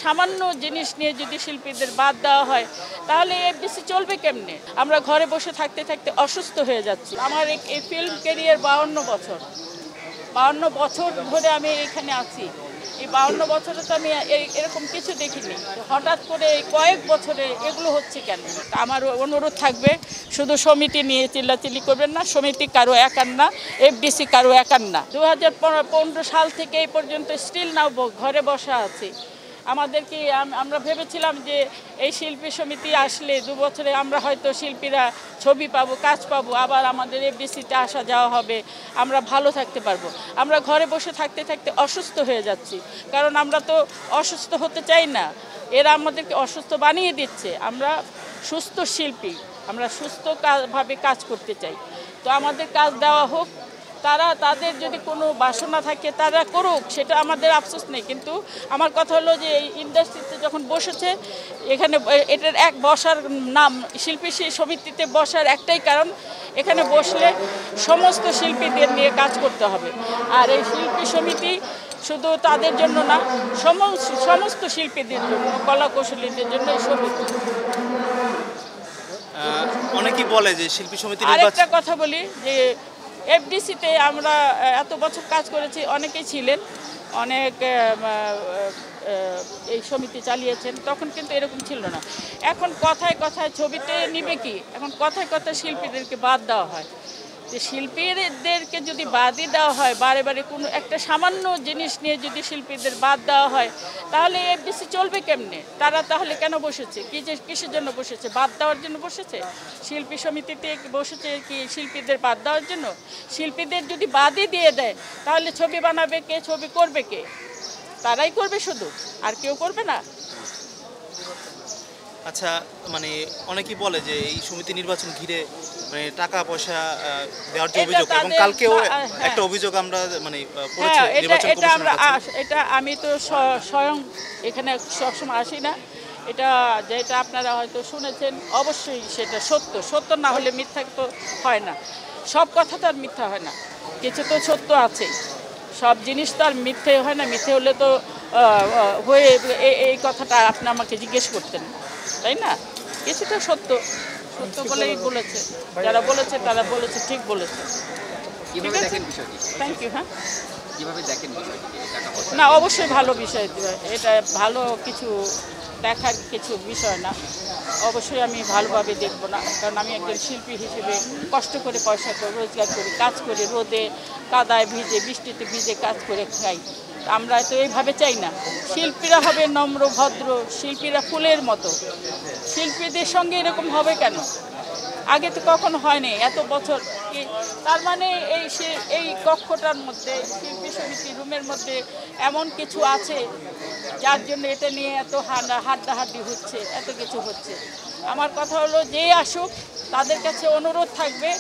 সামান্য জিনিস নিয়ে যদি শিল্পীদের বাদ দেওয়া হয় তাহলে এফডিসি চলবে কেমনে? আমরা ঘরে বসে থাকতে থাকতে অসুস্থ হয়ে যাচ্ছি। আমার এই ফিল্ম ক্যারিয়ার 52 বছর ধরে আমি এখানে আছি। এই 52 বছরে তো আমি এরকম কিছু দেখিনি। হঠাৎ করে এই কয়েক বছরে এগুলো হচ্ছে কেন? আমার অনুরোধ থাকবে, শুধু সমিতি নিয়ে চিল্লাচিল্লি করবেন না। সমিতি কারো একার না, এফডিসি কারো একার না। 2015 সাল থেকে এই পর্যন্ত স্টিল নাও ঘরে বসা আছি। আমাদেরকে আমরা ভেবেছিলাম যে এই শিল্পী সমিতি আসলে 2 বছরে আমরা হয়তো শিল্পীরা ছবি পাবো, কাজ পাবো, আবার আমাদের এফডিসিতে আসা যাওয়া হবে, আমরা ভালো থাকতে পারবো। আমরা ঘরে বসে থাকতে থাকতে অসুস্থ হয়ে যাচ্ছি, কারণ আমরা তো অসুস্থ হতে চাই না, এরা আমাদেরকে অসুস্থ বানিয়ে দিচ্ছে। আমরা সুস্থ শিল্পী, আমরা সুস্থভাবে কাজ করতে চাই, তো আমাদের কাজ দেওয়া হোক। তাদের যদি কোনো বাসনা থাকে তারা করুক, সেটা আমাদের আফসোস নেই। কিন্তু আমার কথা হলো যে এই ইন্ডাস্ট্রিতে যখন বসেছে, এখানে এটার এক বসার নাম শিল্পী সমিতিতে বসার একটাই কারণ, এখানে বসলে সমস্ত শিল্পীদের নিয়ে কাজ করতে হবে। আর এই শিল্পী সমিতি শুধু তাদের জন্য না, সমস্ত শিল্পীদের জন্য, কলা কৌশলীদের জন্য এই সমিতি। অনেকেই বলে যে শিল্পী সমিতি আরেকটা কথা বলি যে এফডিসিতে আমরা এত বছর কাজ করেছি, অনেকেই ছিলেন, অনেক এই সমিতি চালিয়েছেন, তখন কিন্তু এরকম ছিল না। এখন কথায় কথায় ছবিতে নিবে কি, এখন কথায় কথায় শিল্পীদেরকে বাদ দেওয়া হয়। যে শিল্পীদেরকে যদি বাদই দেওয়া হয়, বারে বারে কোনো একটা সামান্য জিনিস নিয়ে যদি শিল্পীদের বাদ দেওয়া হয় তাহলে এফডিসি চলবে কেমনে? তারা তাহলে কেন বসেছে? কিসের জন্য বসেছে? বাদ দেওয়ার জন্য বসেছে? শিল্পী সমিতিতে বসেছে কি শিল্পীদের বাদ দেওয়ার জন্য? শিল্পীদের যদি বাদই দিয়ে দেয় তাহলে ছবি বানাবে কে, ছবি করবে কে? তারাই করবে শুধু, আর কেউ করবে না। আচ্ছা, মানে অনেকেই বলে যে এই সমিতি নির্বাচন ঘিরে মানে টাকা পয়সা দেওয়ার যে অভিযোগ, এবং কালকেও একটা অভিযোগ আমরা মানে পড়েছি নির্বাচন কমিশনের কাছে। এটা আমি তো স্বয়ং এখানে সবসময় আসি না, এটা যেটা আপনারা হয়তো শুনেছেন অবশ্যই সেটা সত্য না হলে মিথ্যা তো হয় না। সব কথা তো আর মিথ্যা হয় না, কিছু তো সত্য আছে। সব জিনিস তো আর মিথ্যে হয় না, মিথ্যে হলে তো হয়ে এই কথাটা আপনি আমাকে জিজ্ঞেস করতেন, তাই না? কিছুটা সত্য বলেই বলেছে, যারা বলেছে তারা বলেছে, ঠিক বলেছে। Thank you. হ্যাঁ, না অবশ্যই ভালো বিষয়, এটা ভালো কিছু দেখার কিছু বিষয় না। অবশ্যই আমি ভালোভাবে দেখব না, কারণ আমি একজন শিল্পী হিসেবে কষ্ট করে পয়সা রোজগার করি, কাজ করি, রোদে কাদায় ভিজে বৃষ্টিতে ভিজে কাজ করে খাই। আমরা তো এইভাবে চাই না। শিল্পীরা হবে নম্র ভদ্র, শিল্পীরা ফুলের মতো। শিল্পীদের সঙ্গে এরকম হবে কেন? আগে তো কখনো হয়নি এত বছর। তার মানে এই কক্ষটার মধ্যে, শিল্পী সমিতি রুমের মধ্যে এমন কিছু আছে যার জন্য এটা নিয়ে এত হাড্ডাহাড্ডি হচ্ছে, এত কিছু হচ্ছে। আমার কথা হলো, যে আসুক তাদের কাছে অনুরোধ থাকবে,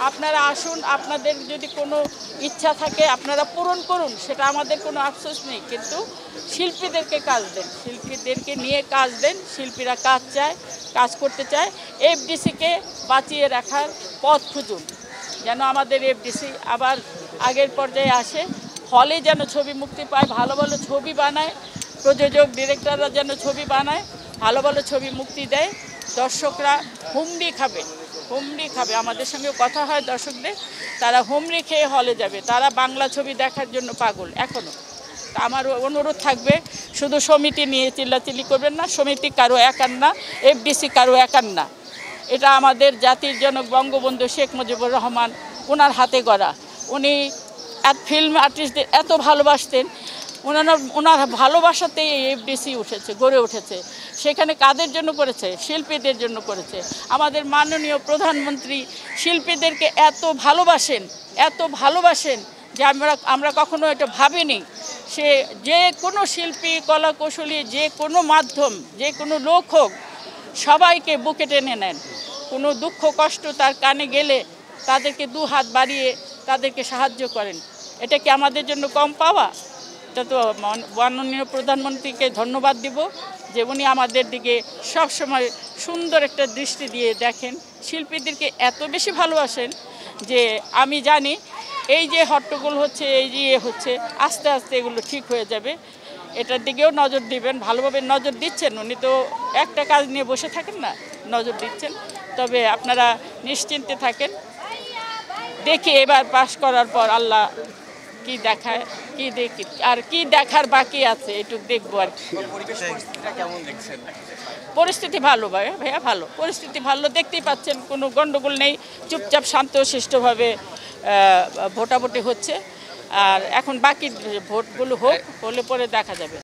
আপনারা আসুন, আপনাদের যদি কোনো ইচ্ছা থাকে আপনারা পূরণ করুন, সেটা আমাদের কোনো আফসোস নেই। কিন্তু শিল্পীদেরকে কাজ দেন, শিল্পীদেরকে নিয়ে কাজ দেন। শিল্পীরা কাজ চায়, কাজ করতে চায়। এফডিসিকে বাঁচিয়ে রাখার পথ খুঁজুন, যেন আমাদের এফডিসি আবার আগের পর্যায়ে আসে। হলে যেন ছবি মুক্তি পায়, ভালো ভালো ছবি বানায়, প্রযোজক ডিরেক্টররা যেন ছবি বানায়, ভালো ভালো ছবি মুক্তি দেয়। দর্শকরা হুমড়ি খাবে। আমাদের সঙ্গে কথা হয় দর্শকদের, তারা হুমড়ি খেয়ে হলে যাবে, তারা বাংলা ছবি দেখার জন্য পাগল এখনও। আমার অনুরোধ থাকবে, শুধু সমিতি নিয়ে চিল্লাচিল্লি করবেন না। সমিতি কারো একার না, এফডিসি কারো একার না। এটা আমাদের জাতির জনক বঙ্গবন্ধু শেখ মুজিবুর রহমান, ওনার হাতে গড়া। উনি ফিল্ম আর্টিস্টদের এত ভালোবাসতেন, ওনার ভালোবাসাতেই এফডিসি গড়ে উঠেছে। সেখানে কাদের জন্য করেছে? শিল্পীদের জন্য করেছে। আমাদের মাননীয় প্রধানমন্ত্রী শিল্পীদেরকে এত ভালোবাসেন যে আমরা কখনো এটা ভাবিনি। সে যে কোনো শিল্পী, কলা কৌশলী, যে কোনো মাধ্যম, যে কোনো লোক হোক, সবাইকে বুকে টেনে নেন। কোনো দুঃখ কষ্ট তার কানে গেলে তাদেরকে 2 হাত বাড়িয়ে তাদেরকে সাহায্য করেন। এটা কি আমাদের জন্য কম পাওয়া? এটা তো মাননীয় প্রধানমন্ত্রীকে ধন্যবাদ দিব যে উনি আমাদের দিকে সবসময় সুন্দর একটা দৃষ্টি দিয়ে দেখেন, শিল্পীদেরকে এত বেশি ভালোবাসেন যে আমি জানি এই যে হট্টগোল হচ্ছে, এই যে হচ্ছে, আস্তে আস্তে এগুলো ঠিক হয়ে যাবে। এটার দিকেও নজর দিবেন, ভালোভাবে নজর দিচ্ছেন। উনি তো একটা কাজ নিয়ে বসে থাকেন না, নজর দিচ্ছেন। তবে আপনারা নিশ্চিন্তে থাকেন, দেখি এবার পাশ করার পর আল্লাহ কি দেখায়, কি দেখি আর কি দেখার বাকি আছে এটুকু দেখবো আর কি। পরিস্থিতি ভালো ভাইয়া ভালো, পরিস্থিতি ভালো, দেখতেই পাচ্ছেন কোনো গন্ডগোল নেই, চুপচাপ শান্তশিষ্টভাবে ভোটাভুটি হচ্ছে। আর এখন বাকি ভোটগুলো হোক, হলে পরে দেখা যাবে।